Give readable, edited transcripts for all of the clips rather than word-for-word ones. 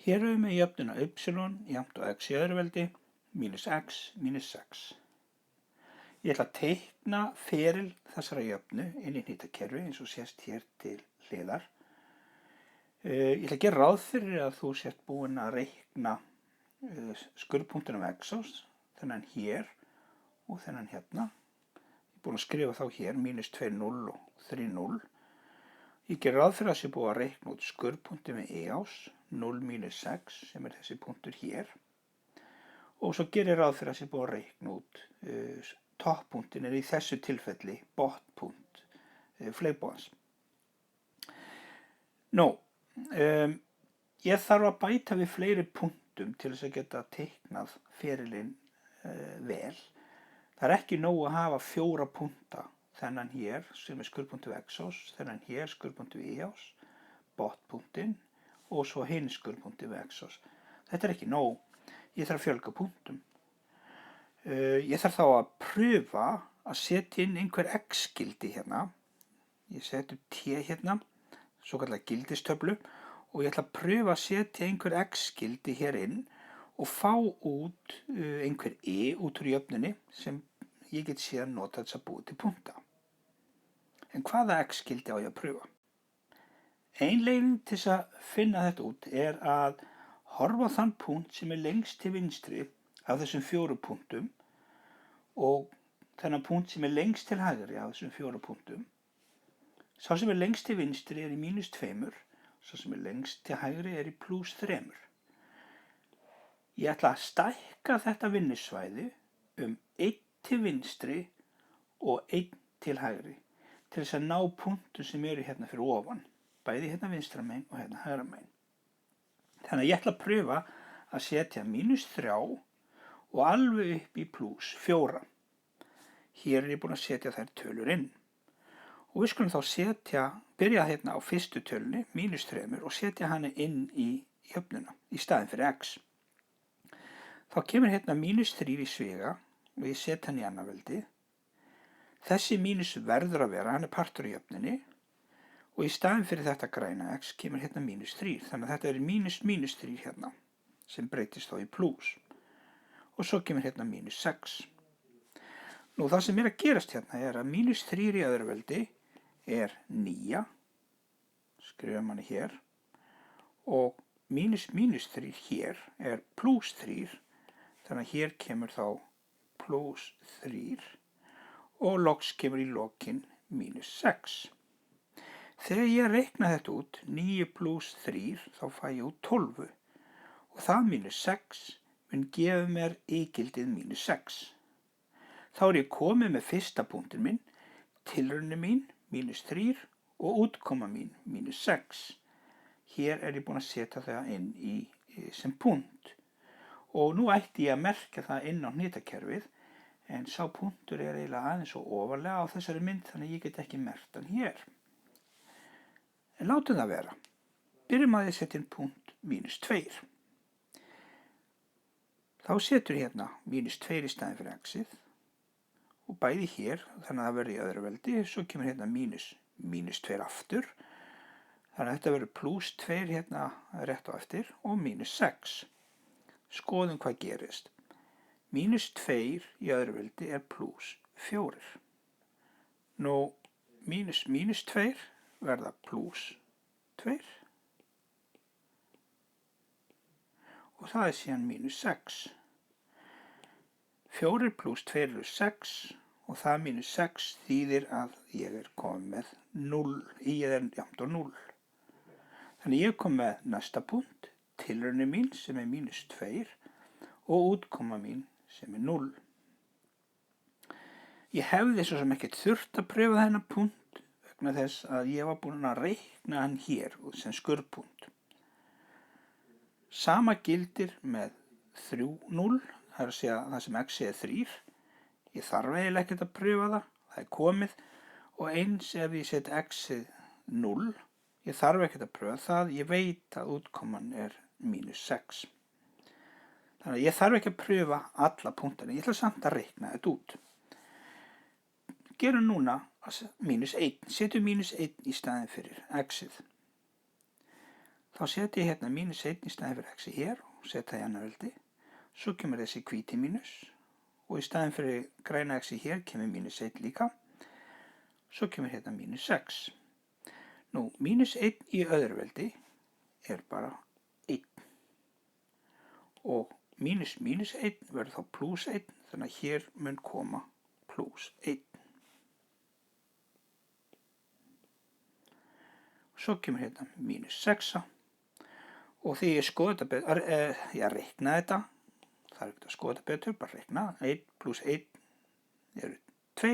Hér höfum við jöfnuna y jafnt á x í öðruveldi mínus x mínus 6. Ég ætla að teikna feril þessara jöfnu inn í hnýtakerfi eins og sést hér til hliðar. Ég ætla að gera ráð fyrir að þú sért búinn að reikna skurðpunktinn af x-ás, þennan hér og þennan hérna. Ég er búinn að skrifa þá hér mínus 2, 0 og 3, 0. Ég ger ráð fyrir að sé búið að reikna út skurðpunktinn við e-ás, 0 mínus 6 sem er þessi punktur hér. Og svo gerir ráð fyrir að sé búið að reikna út topppunktinn er í þessu tilfelli botnpunkt fleiðbogans. Ég þarf að bæta við fleiri punktum til þess að geta teiknað ferilinn vel. Það er ekki nóg að hafa 4 punkta, þennan hér sem er skurðpunktur við x-ás, þennan hér skurðpunktur við y-ás, botnpunktinn og svo hinn skurðpunktur við x-ás. Þetta er ekki nóg, ég þarf að fjölga punktum. Ég þarf þá að pröfa að setja inn einhver x-gildi hérna. Ég seti upp t hérna, svo kallar gildistöflu, og ég ætla að pröfa að setja einhver x-gildi hér inn og fá út einhver út úr jöfnunni sem ég get síðan nota þess að búið til punkta. En hvaða x-gildi á ég að pröfa? Ein leiðin til þess að finna þetta út er að horfa á þann punkt sem er lengst til vinstri af þessum 4 punktum og þennan punkt sem er lengst til hægri af þessum 4 punktum. Sá sem er lengst til vinstri er í mínus 2, sá sem er lengst til hægri er í plus 3. Ég ætla að stækka þetta vinnusvæði 1 til vinstri og 1 til hægri til þess að ná punktum sem eru hérna fyrir ofan, bæði hérna vinstra megin og hérna hægra megin. Þannig að ég ætla að pröfa að setja mínus 3 og alveg upp í plus 4. Hér er ég búinn að setja þær tölur inn. Og við skulum þá byrja hérna á fyrstu tölunni, mínus 3, og setja hana inn í jöfnuna í staðinn fyrir x. Þá kemur hérna mínus 3 í sviga og ég set hann í annarveldi. Þessi mínus verður að vera, hann er partur í jöfnunni og í staðinn fyrir þetta græna x kemur hérna mínus 3. Þannig að þetta er mínus 3 hérna sem breytist þá í plus. Og svo kemur hérna mínus 6. Nú það sem er að gerast hérna er að mínus 3 í öðruveldi er 9. Skrifum hann hér. Og mínus 3 hér er plus 3. Þannig að hér kemur þá plus 3. Og loks kemur í lokin mínus 6. Þegar ég reikna þetta út, 9 plus 3, þá fæ ég út 12. Og það mínus 6 mun gefa mér y-gildið mínus 6. Þá er ég komið með fyrsta punktin minn, tilraunin mín, mínus 3, og útkoma mín, mínus 6. Hér er ég búinn að setja það inn sem punkt. Og nú ætti ég að merkja það inn á hnýtakerfið, en sá punktur er eiginlega aðeins og ofarlega á þessari mynd þannig að ég get ekki merkt hann hér. En látum það vera. Byrjum að ég setja inn punkt mínus 2. Þá setur ég hérna mínus 2 í staðinn fyrir x-ið og bæði hér, þannig að það verður í öðruveldi, svo kemur hérna mínus 2 aftur. Þannig að þetta verður plus 2 hérna rétt á eftir og mínus 6. Skoðum hvað gerist. Mínus 2 í öðruveldi er plus 4. Nú, mínus 2 verða plus 2. Og það er síðan mínus 6. 4 plus 2 eru 6 og það mínus 6 þýðir að ég er komið með 0. Y er jafnt á 0. Þannig ég kom með næsta punkt, tilraunin mín sem er mínus 2 og útkoma mín sem er 0. Ég hefði svo sem ekkert þurft að pröfa þennan punkt vegna þess að ég var búinn að reikna hann hér sem skurðpunkt. Sama gildir með 3, 0, það er að segja það sem x er 3. Ég þarf eiginlega ekkert að pröfa það er komið og eins ef ég set x-ið 0, ég þarf ekkert að pröfa það, ég veit að útkoman er mínus 6. Þannig að ég þarf ekki að pröfa alla punktana, ég ætla samt að reikna þetta út. Gerum núna mínus 1, setjum mínus 1 í staðinn fyrir x-ið. Þá Þá set ég hérna mínus 1 í staðinn fyrir x hér og setja í annað veldi. Svo kemur þessi hvíti mínus og í staðinn fyrir græna x hér kemur mínus 1 líka. Svo kemur hérna mínus 6. Nú, mínus 1 í öðru veldi er bara 1. Og mínus 1 verður þá plus 1, þannig að hér mun koma plus 1. Svo kemur hérna mínus 6. Og því ég skoða þetta betur, ég reikna þetta, það er ekkert að skoða þetta betur, bara reikna, 1 plus 1 eru 2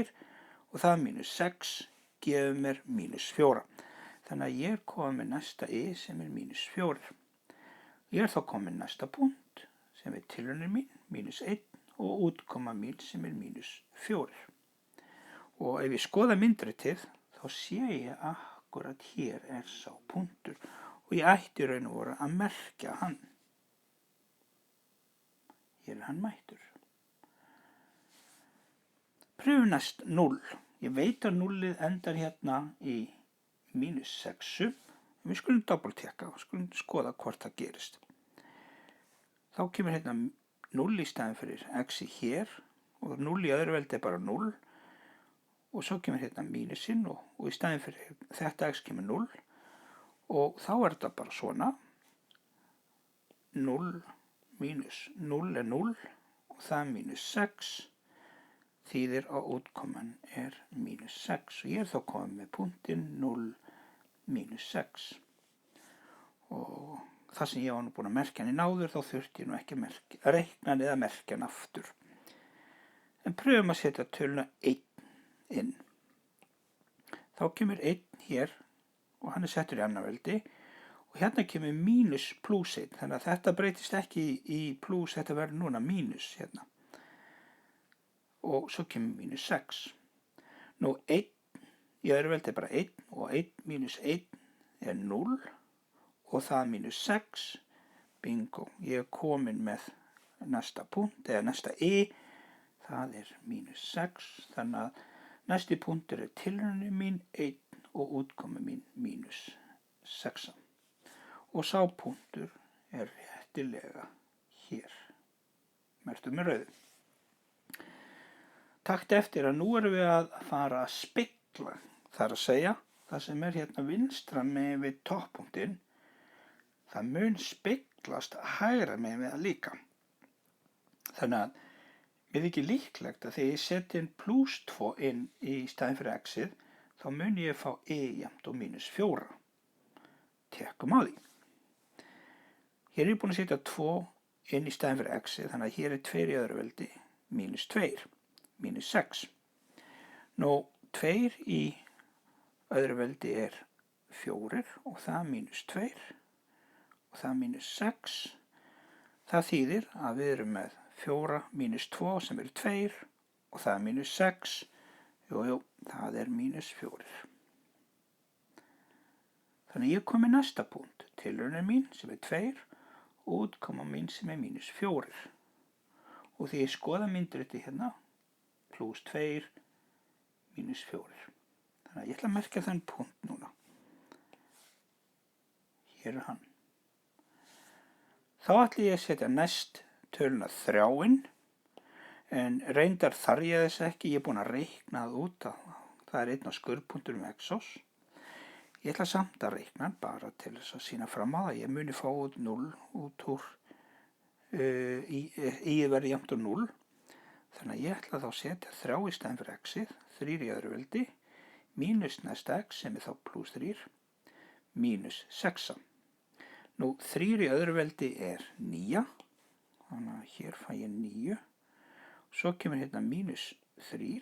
og það mínus 6 gefur mér mínus 4. Þannig að ég er komið með næsta y sem er mínus 4. Ég er þá komið með næsta punkt sem er tilraunir mín, mínus 1 og útkoma mín sem er mínus 4. Og ef ég skoða myndritið þá sé ég akkurat hér er sá punktur og ég ætti raun og voru að merkja hann. Hér er hann mættur. Pröfum næst 0. Ég veit að 0-ið endar hérna í mínus 6. Við skulum doppeltekka og skulum skoða hvort það gerist. Þá kemur hérna 0 í staðinn fyrir x hér og 0 í öðru veldi er bara 0 og svo kemur hérna mínusinn og í staðinn fyrir þetta x kemur 0 og þá er þetta bara svona 0 mínus 0 er 0 og það er mínus 6 þýðir að útkoman er mínus 6 og ég er þá komið með punktinn 0 mínus 6 og það sem ég var nú búin að merkja hann í náður þá þurfti ég nú ekki að reikna hann eða merkja hann aftur. En pröfum að setja töluna 1 inn. Þá kemur 1 hér og hann er settur í annað veldi og hérna kemur mínus plus 1 þannig að þetta breytist ekki í plus, þetta verður núna mínus hérna. Og svo kemur mínus 6. Nú 1 í öðru veldi er bara 1 og 1 mínus 1 er 0 og það mínus 6, bingo, ég er komin með næsta punkt eða næsta y, það er mínus 6, þannig að næsti punktur er tilraunir mín 1 og útkomi mín mínus 6. Og sá punktur er réttilega hér, merktur með rauðu. Takt eftir að nú erum við að fara að spegla, það er að segja, það sem er hérna vinstra megin við toppunktinn, það mun speglast hægra megin við það líka. Þannig að mér þykir líklegt að þegar ég seti inn plus 2 inn í staðinn fyrir x-ið, þá mun ég fá y jafnt og mínus 4. Tekum á því. Hér er ég búin að setja 2 inn í staðinn fyrir x-ið, þannig að hér er 2 í öðru veldi, mínus 2, mínus 6. Nú, 2 í öðru veldi er 4 og það er mínus 2 og það er mínus 6. Það þýðir að við erum með 4 mínus 2 sem eru 2 og það er mínus 6. Jú, það er mínus 4. Þannig ég kom með næsta punkt, tilraunir mín sem er 2 og útkoma mín sem er mínus 4. Og því ég skoða myndriti hérna, plus 2, mínus 4. Þannig að ég ætla að merkja þann punkt núna. Hér er hann. Þá ætla ég að setja næst töluna 3 inn, en reyndar þarf ég þess ekki, ég er búin að reikna það út að það er einn á skurðpunkturum Exos. Ég ætla samt að reikna bara til þess að sýna fram á það, ég muni fá út 0 út úr í verði jafnt og 0, þannig að ég ætla þá að setja 3 í staðinn fyrir x-ið, 3 í öðru veldi, mínus næsta x sem er þá plus 3, mínus 6. Nú, 3 í öðru veldi er 9, þannig að hér fæ ég 9. Svo kemur hérna mínus 3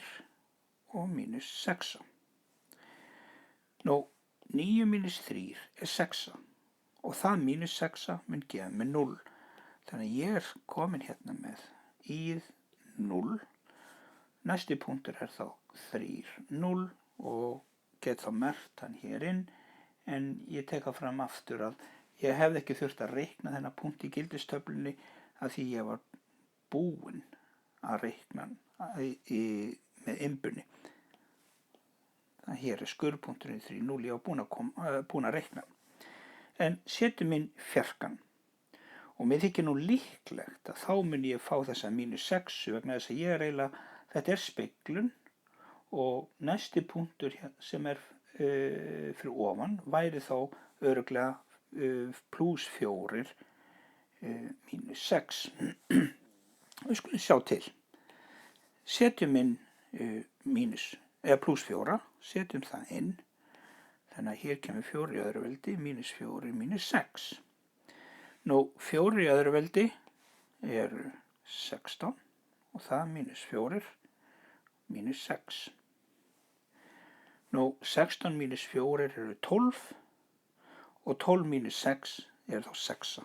og mínus 6. Nú, 9 mínus 3 er 6 og það mínus 6 mun gefa mig 0. Þannig að ég er komin hérna með íð 0. Næsti punktur er þá 3, 0 og get þá merkt hann hér inn, en ég teka fram aftur að ég hefði ekki þurft að reikna þennan punkt í gildistöflunni af því ég var búinn að reikna með innbunni. Þannig að hér er skurðpunkturinn 3, 0, ég var búinn að reikna. en setjum inn fjarkan. Og mér þykir nú líklegt að þá mun ég fá þessa -6 vegna þess að ég eiginlega, þetta speglun og næsti punktur sem fyrir ofan væri þá örugglega +4 -6. Við skulum sjá til. Setjum inn +4, setjum það inn. Þannig að hér kemur 4 í öðru veldi, -4, -6. Nú, 4 í öðru veldi eru 16 og það -4, -6. Nú, 16 -4 eru 12 og 12 -6 er þá 6.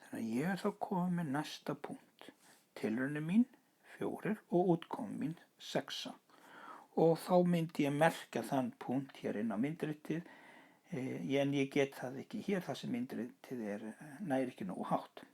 Þannig að ég þá komið með næsta punkt. Tilraunir mín 4 og útkoman mín 6. Og þá myndi ég merkja þann punkt hér inn á myndritið, en ég get það ekki hér þar sem myndritið næri ekki nógu hátt.